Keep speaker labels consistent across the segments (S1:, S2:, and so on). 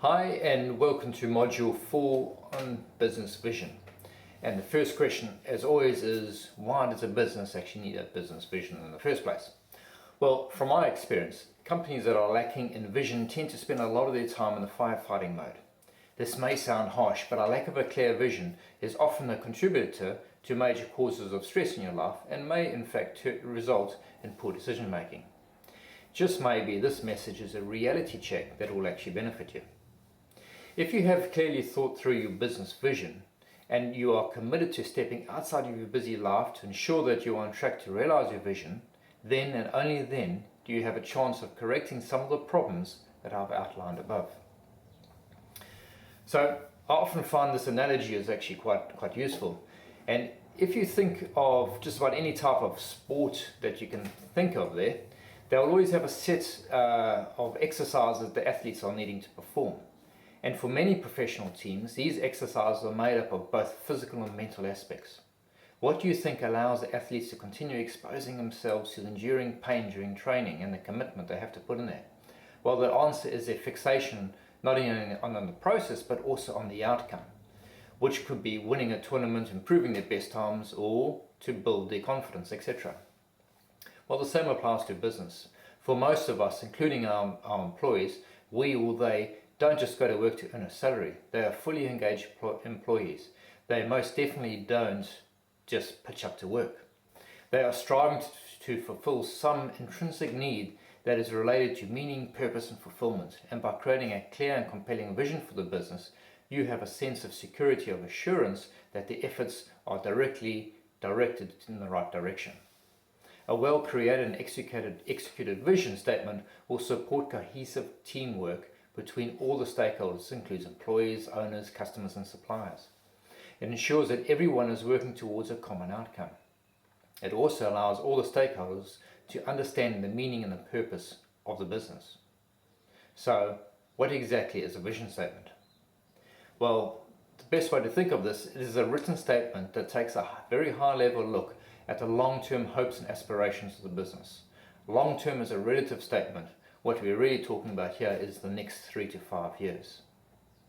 S1: Hi and welcome to Module 4 on Business Vision. And the first question, as always, is why does a business actually need a business vision in the first place? Well, from my experience, companies that are lacking in vision tend to spend a lot of their time in the firefighting mode. This may sound harsh, but a lack of a clear vision is often a contributor to major causes of stress in your life and may in fact result in poor decision making. Just maybe this message is a reality check that will actually benefit you. If you have clearly thought through your business vision and you are committed to stepping outside of your busy life to ensure that you are on track to realize your vision, then and only then do you have a chance of correcting some of the problems that I've outlined above. So I often find this analogy is actually quite useful. And if you think of just about any type of sport that you can think of there, they'll always have a set of exercises the athletes are needing to perform. And for many professional teams, these exercises are made up of both physical and mental aspects. What do you think allows the athletes to continue exposing themselves to the enduring pain during training and the commitment they have to put in there? Well, the answer is their fixation not only on the process, but also on the outcome, which could be winning a tournament, improving their best times, or to build their confidence, etc. Well, the same applies to business. For most of us, including our employees, we or they don't just go to work to earn a salary. They are fully engaged employees. They most definitely don't just pitch up to work. They are striving to fulfill some intrinsic need that is related to meaning, purpose and fulfillment. And by creating a clear and compelling vision for the business, you have a sense of security, of assurance that the efforts are directly directed in the right direction. A well-created and executed vision statement will support cohesive teamwork between all the stakeholders. This includes employees, owners, customers and suppliers. It ensures that everyone is working towards a common outcome. It also allows all the stakeholders to understand the meaning and the purpose of the business. So, what exactly is a vision statement? Well, the best way to think of this is a written statement that takes a very high-level look at the long-term hopes and aspirations of the business. Long-term is a relative statement. What we're really talking about here is the next 3 to 5 years.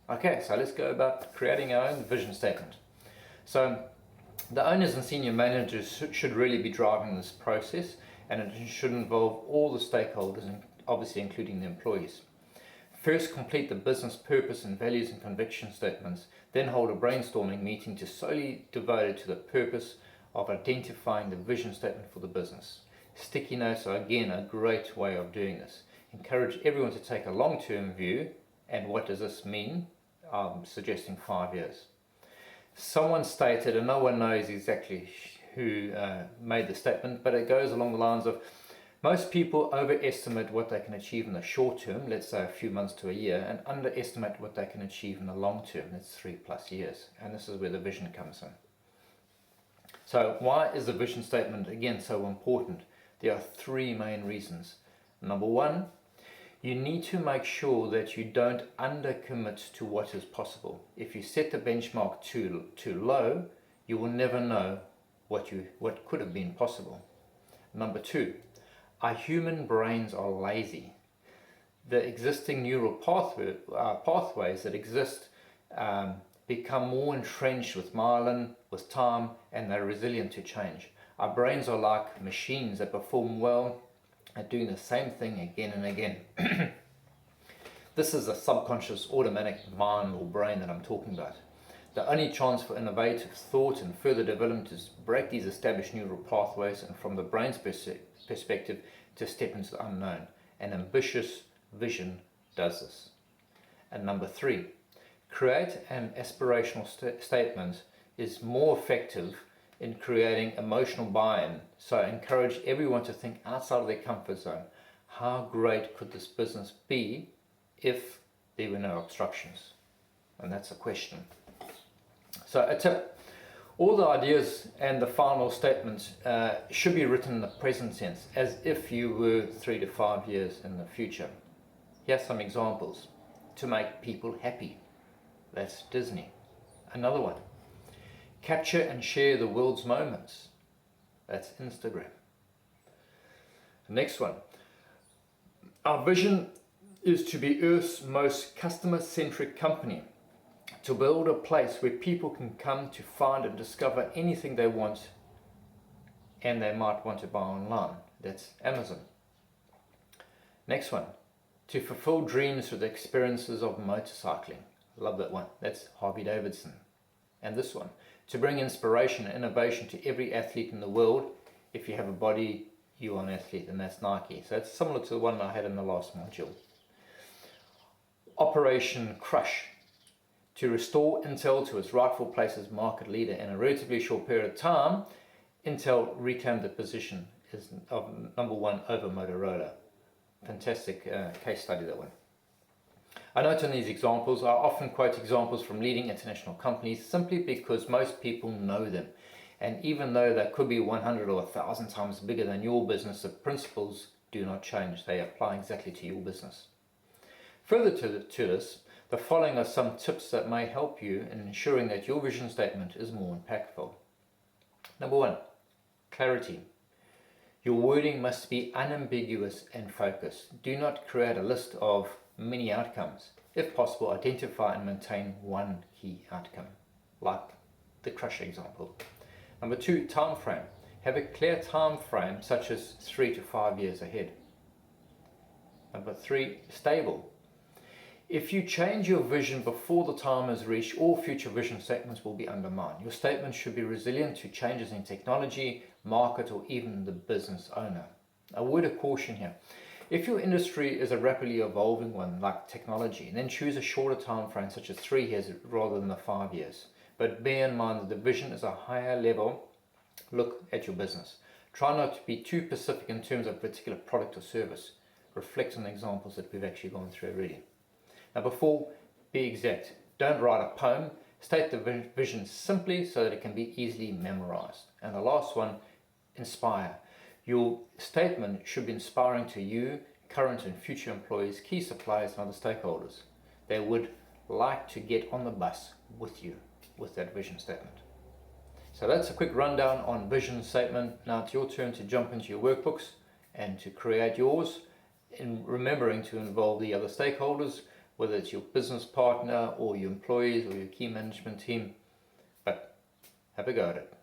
S1: Okay, so let's go about creating our own vision statement. So the owners and senior managers should really be driving this process, and it should involve all the stakeholders, and obviously including the employees. First, complete the business purpose and values and conviction statements, then hold a brainstorming meeting to solely devoted to the purpose of identifying the vision statement for the business. Sticky notes are again a great way of doing this. Encourage everyone to take a long-term view. And what does this mean? I'm suggesting 5 years. Someone stated, and no one knows exactly who made the statement, but it goes along the lines of most people overestimate what they can achieve in the short term, let's say a few months to a year, and underestimate what they can achieve in the long term, that's 3+ years. And this is where the vision comes in. So why is the vision statement again so important? There are 3 main reasons. Number 1, you need to make sure that you don't undercommit to what is possible. If you set the benchmark too low, you will never know what could have been possible. Number 2, our human brains are lazy. The existing neural pathways that exist become more entrenched with myelin, with time, and they're resilient to change. Our brains are like machines that perform well at doing the same thing again and again. This is a subconscious automatic mind or brain that I'm talking about. The only chance for innovative thought and further development is to break these established neural pathways and from the brain's perspective to step into the unknown. An ambitious vision does this. And number 3, create an aspirational statement is more effective in creating emotional buy-in. So encourage everyone to think outside of their comfort zone. How great could this business be if there were no obstructions? And that's a question. So a tip, all the ideas and the final statements should be written in the present tense, as if you were 3 to 5 years in the future. Here's some examples. To make people happy. That's Disney. Another one. Capture and share the world's moments. That's Instagram. The next one. Our vision is to be Earth's most customer-centric company, to build a place where people can come to find and discover anything they want and they might want to buy online. That's Amazon. Next one, to fulfill dreams through the experiences of motorcycling. Love that one. That's Harvey Davidson. And this one, to bring inspiration and innovation to every athlete in the world. If you have a body, you are an athlete, and that's Nike. So it's similar to the one I had in the last module. Operation Crush, to restore Intel to its rightful place as market leader in a relatively short period of time. Intel reclaimed the position as of number one over Motorola. Fantastic case study, that one. I note in these examples, I often quote examples from leading international companies simply because most people know them. And even though they could be 100 or 1,000 times bigger than your business, the principles do not change. They apply exactly to your business. Further to this, the following are some tips that may help you in ensuring that your vision statement is more impactful. Number one, clarity. Your wording must be unambiguous and focused. Do not create a list of many outcomes. If possible, identify and maintain one key outcome, like the crush example. Number two, time frame. Have a clear time frame, such as 3 to 5 years ahead. Number three, stable. If you change your vision before the time is reached, all future vision statements will be undermined. Your statement should be resilient to changes in technology, market, or even the business owner. A word of caution here. If your industry is a rapidly evolving one, like technology, then choose a shorter time frame, such as 3 years rather than the 5 years. But bear in mind that the vision is a higher level look at your business. Try not to be too specific in terms of a particular product or service. Reflect on the examples that we've actually gone through already. Number four, be exact. Don't write a poem. State the vision simply so that it can be easily memorized. And the last one, inspire. Your statement should be inspiring to you, current and future employees, key suppliers, and other stakeholders. They would like to get on the bus with you with that vision statement. So that's a quick rundown on vision statement. Now it's your turn to jump into your workbooks and to create yours, in remembering to involve the other stakeholders, whether it's your business partner or your employees or your key management team. But have a go at it.